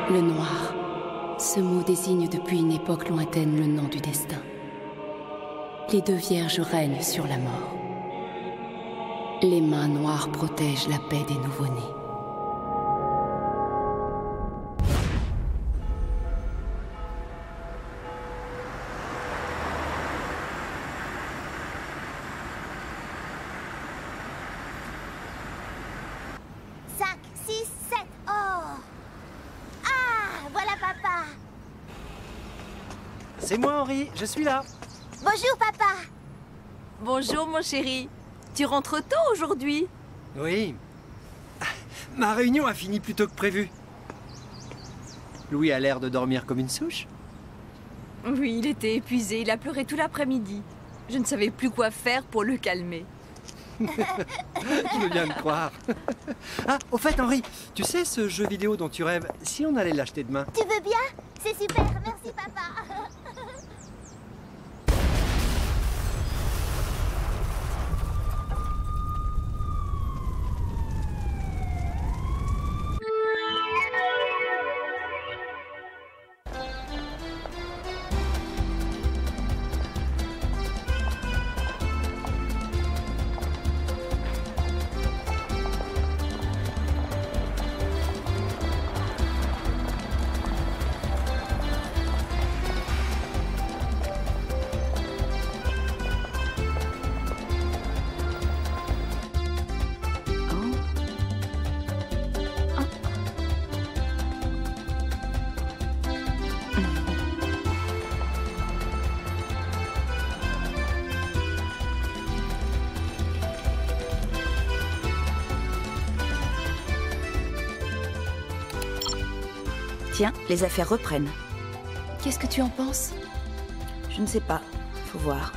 Le noir. Ce mot désigne depuis une époque lointaine le nom du destin. Les deux vierges règnent sur la mort. Les mains noires protègent la paix des nouveau-nés. C'est moi, Henri, je suis là. Bonjour, papa. Bonjour, mon chéri. Tu rentres tôt aujourd'hui? Oui. Ma réunion a fini plus tôt que prévu. Louis a l'air de dormir comme une souche. Oui, il était épuisé. Il a pleuré tout l'après-midi. Je ne savais plus quoi faire pour le calmer. Je veux bien le croire. Ah, au fait, Henri, tu sais ce jeu vidéo dont tu rêves, si on allait l'acheter demain? Tu veux bien? C'est super, merci, papa. Tiens, les affaires reprennent. Qu'est-ce que tu en penses? Je ne sais pas. Faut voir.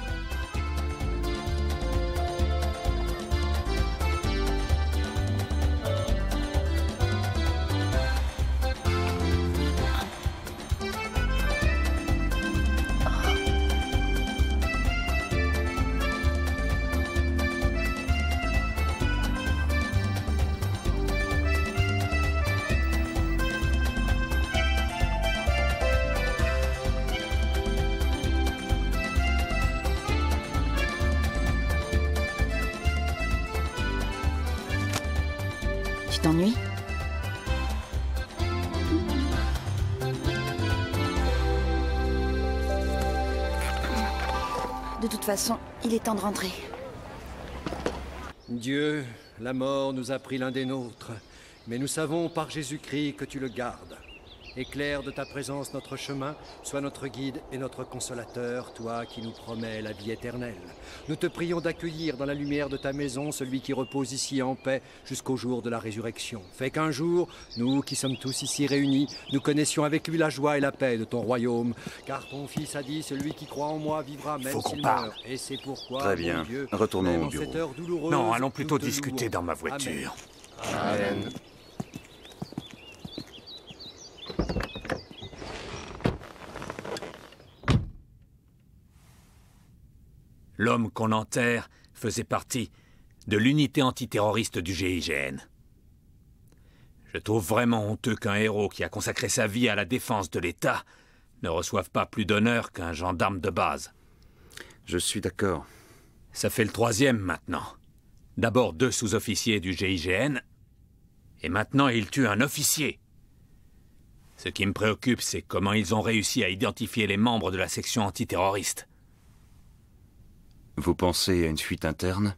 Tu t'ennuies? De toute façon, il est temps de rentrer. Dieu, la mort nous a pris l'un des nôtres, mais nous savons par Jésus-Christ que tu le gardes. Éclaire de ta présence notre chemin, sois notre guide et notre consolateur, toi qui nous promets la vie éternelle. Nous te prions d'accueillir dans la lumière de ta maison celui qui repose ici en paix jusqu'au jour de la résurrection. Fais qu'un jour, nous qui sommes tous ici réunis, nous connaissions avec lui la joie et la paix de ton royaume. Car ton Fils a dit, celui qui croit en moi vivra même s'il meurt. Et c'est pourquoi, Très bien, mon Dieu, retournons même au en bureau. cette heure douloureuse, Non, allons plutôt nous te discuter louons. dans ma voiture. Amen. Amen. L'homme qu'on enterre faisait partie de l'unité antiterroriste du GIGN. Je trouve vraiment honteux qu'un héros qui a consacré sa vie à la défense de l'État ne reçoive pas plus d'honneur qu'un gendarme de base. Je suis d'accord. Ça fait le 3e maintenant. D'abord 2 sous-officiers du GIGN, et maintenant ils tuent un officier. Ce qui me préoccupe, c'est comment ils ont réussi à identifier les membres de la section antiterroriste. Vous pensez à une fuite interne?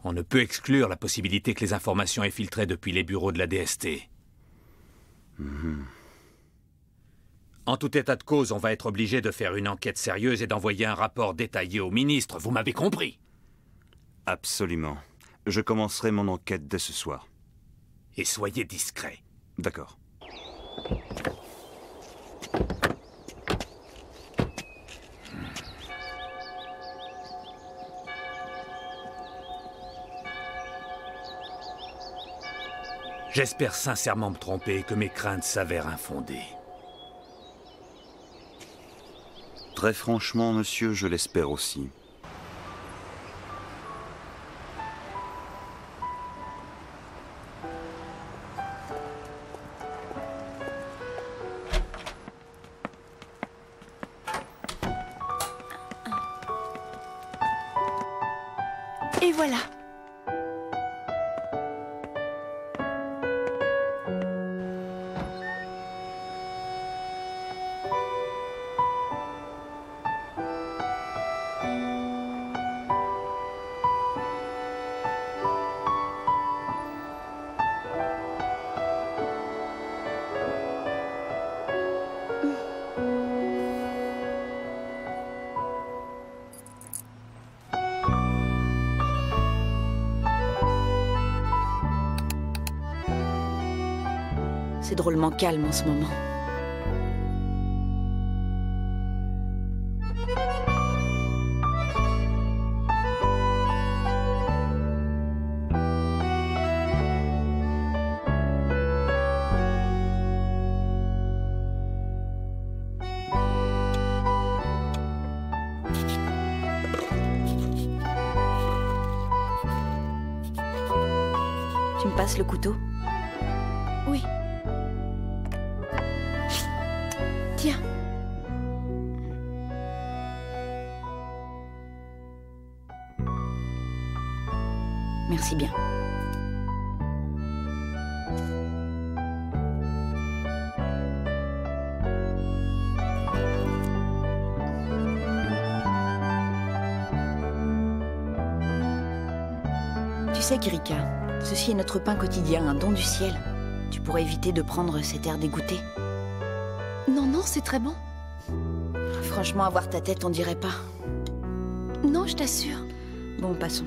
On ne peut exclure la possibilité que les informations aient filtré depuis les bureaux de la DST. En tout état de cause, on va être obligé de faire une enquête sérieuse et d'envoyer un rapport détaillé au ministre. Vous m'avez compris? Absolument. Je commencerai mon enquête dès ce soir. Et soyez discret. D'accord. J'espère sincèrement me tromper et que mes craintes s'avèrent infondées. Très franchement, monsieur, je l'espère aussi. Et voilà. C'est drôlement calme en ce moment. Tu me passes le couteau? Oui. Tiens. Merci bien. Tu sais, Kirika, ceci est notre pain quotidien, un don du ciel. Tu pourrais éviter de prendre cet air dégoûté. Non, non, c'est très bon. Franchement, à voir ta tête, on dirait pas. Non, je t'assure. Bon, passons.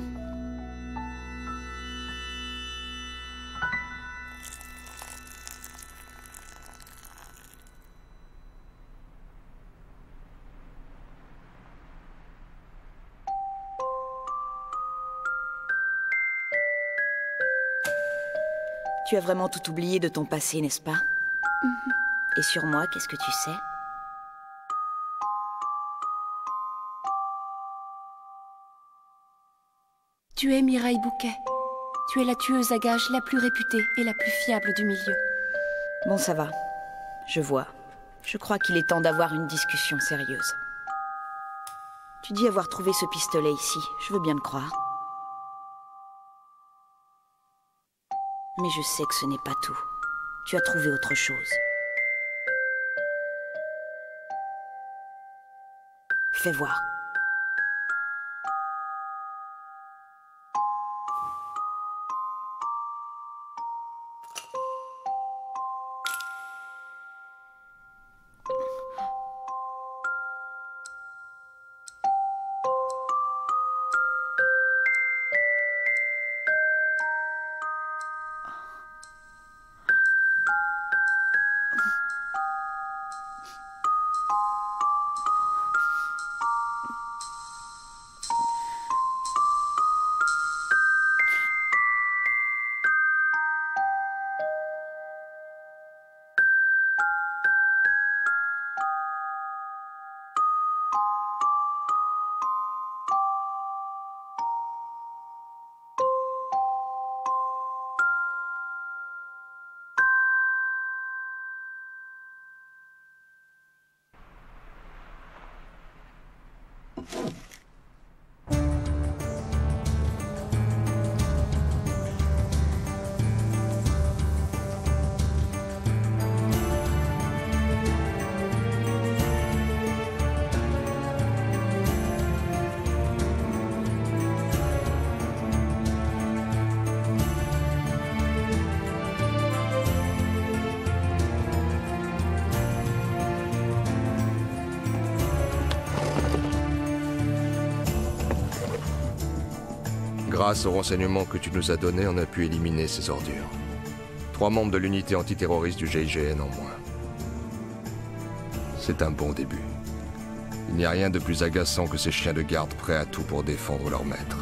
Tu as vraiment tout oublié de ton passé, n'est-ce pas? Et sur moi, qu'est-ce que tu sais? Tu es Mireille Bouquet. Tu es la tueuse à gages la plus réputée et la plus fiable du milieu. Bon, ça va. Je vois. Je crois qu'il est temps d'avoir une discussion sérieuse. Tu dis avoir trouvé ce pistolet ici. Je veux bien le croire. Mais je sais que ce n'est pas tout. Tu as trouvé autre chose. Fais voir. Grâce aux renseignements que tu nous as donnés, on a pu éliminer ces ordures. 3 membres de l'unité antiterroriste du GIGN en moins. C'est un bon début. Il n'y a rien de plus agaçant que ces chiens de garde prêts à tout pour défendre leur maître.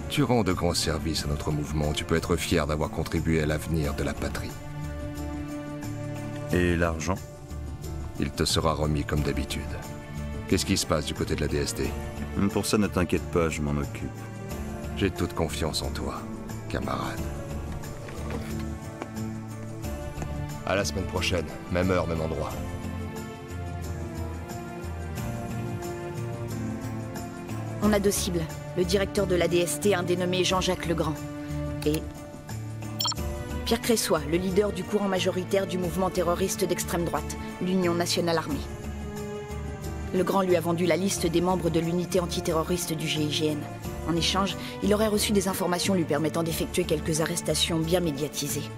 Tu rends de grands services à notre mouvement. Tu peux être fier d'avoir contribué à l'avenir de la patrie. Et l'argent? Il te sera remis comme d'habitude. Qu'est-ce qui se passe du côté de la DST? Pour ça, ne t'inquiète pas, je m'en occupe. J'ai toute confiance en toi, camarade. À la semaine prochaine, même heure, même endroit. On a 2 cibles. le directeur de la DST, un dénommé Jean-Jacques Legrand. Et Pierre Cressois, le leader du courant majoritaire du mouvement terroriste d'extrême droite, l'Union Nationale Armée. Legrand lui a vendu la liste des membres de l'unité antiterroriste du GIGN. En échange, il aurait reçu des informations lui permettant d'effectuer quelques arrestations bien médiatisées.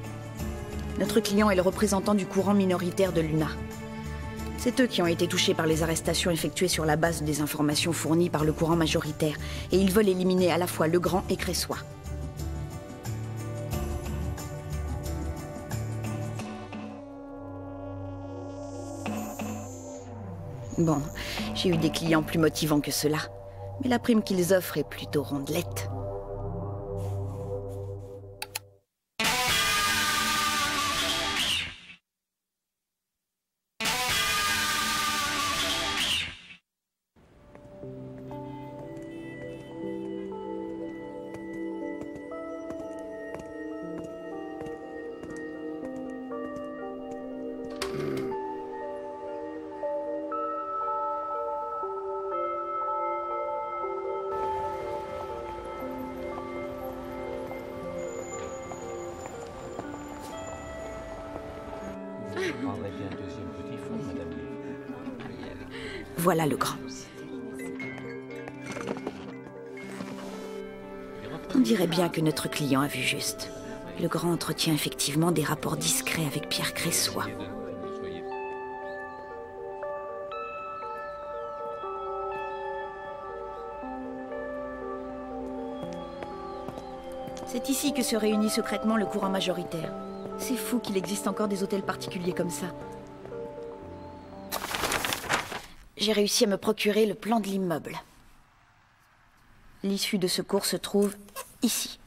Notre client est le représentant du courant minoritaire de l'UNA. C'est eux qui ont été touchés par les arrestations effectuées sur la base des informations fournies par le courant majoritaire, et ils veulent éliminer à la fois Legrand et Cressois. Bon, j'ai eu des clients plus motivants que cela, mais la prime qu'ils offrent est plutôt rondelette. Voilà Legrand. On dirait bien que notre client a vu juste. Legrand entretient effectivement des rapports discrets avec Pierre Cressois. C'est ici que se réunit secrètement le courant majoritaire. C'est fou qu'il existe encore des hôtels particuliers comme ça. J'ai réussi à me procurer le plan de l'immeuble. L'issue de secours se trouve ici.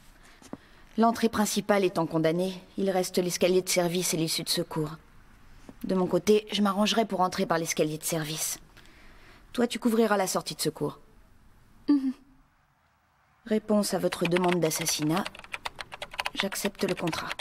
L'entrée principale étant condamnée, il reste l'escalier de service et l'issue de secours. De mon côté, je m'arrangerai pour entrer par l'escalier de service. Toi, tu couvriras la sortie de secours. Réponse à votre demande d'assassinat. J'accepte le contrat.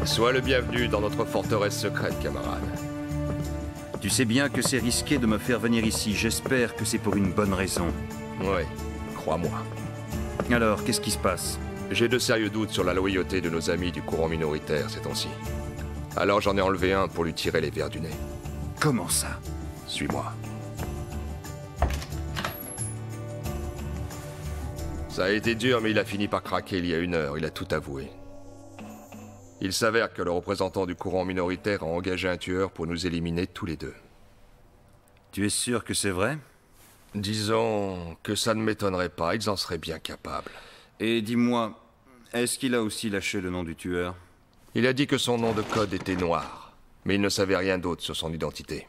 Sois le bienvenu dans notre forteresse secrète, camarade. Tu sais bien que c'est risqué de me faire venir ici. J'espère que c'est pour une bonne raison. Oui, crois-moi. Alors, qu'est-ce qui se passe? J'ai de sérieux doutes sur la loyauté de nos amis du courant minoritaire ces temps-ci. Alors j'en ai enlevé un pour lui tirer les vers du nez. Comment ça? Suis-moi. Ça a été dur, mais il a fini par craquer il y a 1 heure, il a tout avoué. Il s'avère que le représentant du courant minoritaire a engagé un tueur pour nous éliminer tous les deux. Tu es sûr que c'est vrai? Disons que ça ne m'étonnerait pas, ils en seraient bien capables. Et dis-moi, est-ce qu'il a aussi lâché le nom du tueur? Il a dit que son nom de code était Noir, mais il ne savait rien d'autre sur son identité.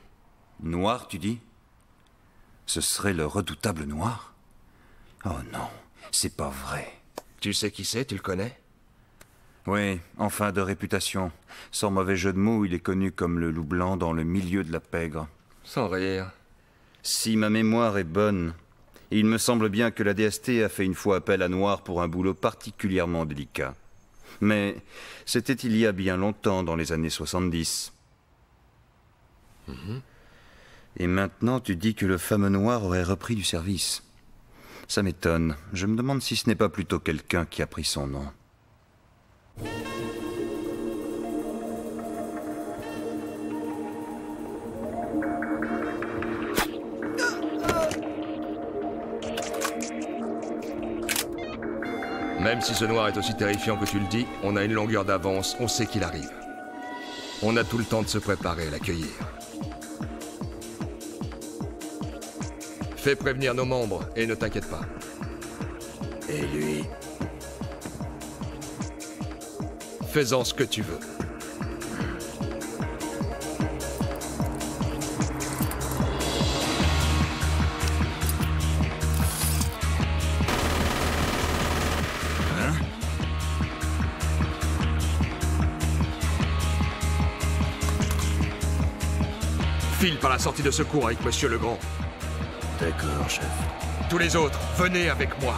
Noir, tu dis? Ce serait le redoutable Noir? Oh non, c'est pas vrai. Tu sais qui c'est, tu le connais? Oui, enfin de réputation. Sans mauvais jeu de mots, il est connu comme le loup blanc dans le milieu de la pègre. Sans rire. Si ma mémoire est bonne, il me semble bien que la DST a fait une fois appel à Noir pour un boulot particulièrement délicat. Mais c'était il y a bien longtemps, dans les années 70. Et maintenant, tu dis que le fameux Noir aurait repris du service. Ça m'étonne. Je me demande si ce n'est pas plutôt quelqu'un qui a pris son nom. Même si ce Noir est aussi terrifiant que tu le dis, on a une longueur d'avance, on sait qu'il arrive. On a tout le temps de se préparer à l'accueillir. Fais prévenir nos membres et ne t'inquiète pas. Et lui... Fais-en ce que tu veux. File par la sortie de secours avec Monsieur Legrand. D'accord, chef. Tous les autres, venez avec moi.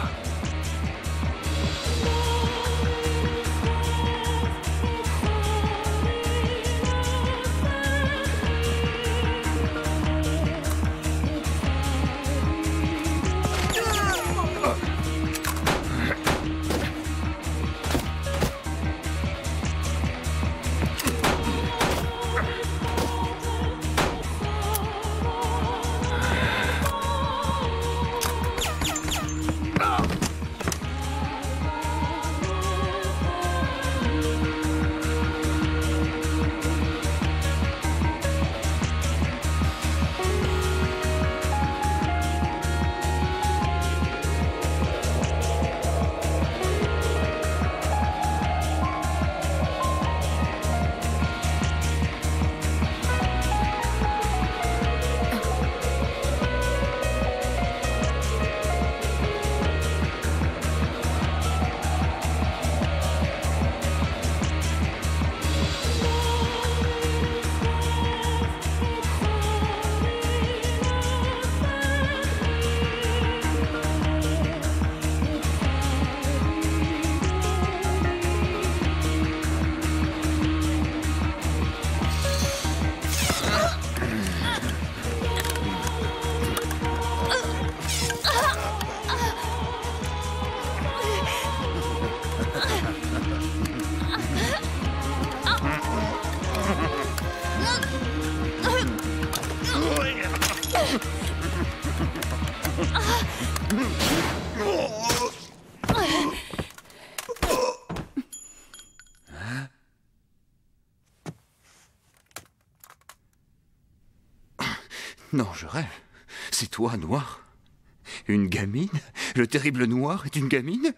Non, je rêve. C'est toi, Noir? Une gamine? Le terrible Noir est une gamine?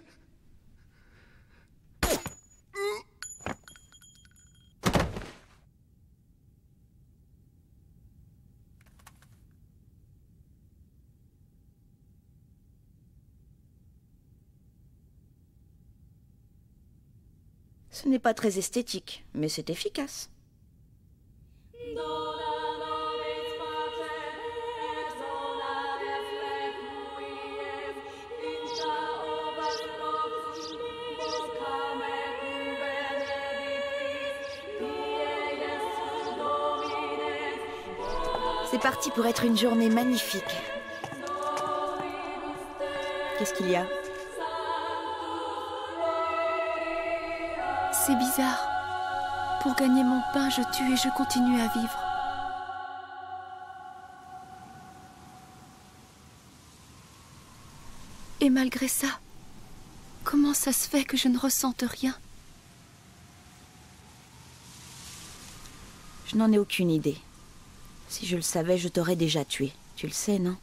Ce n'est pas très esthétique, mais c'est efficace. C'est parti pour être une journée magnifique. Qu'est-ce qu'il y a? C'est bizarre. Pour gagner mon pain, je tue et je continue à vivre. Et malgré ça, Comment ça se fait que je ne ressente rien? Je n'en ai aucune idée. Si je le savais, je t'aurais déjà tué. Tu le sais, non?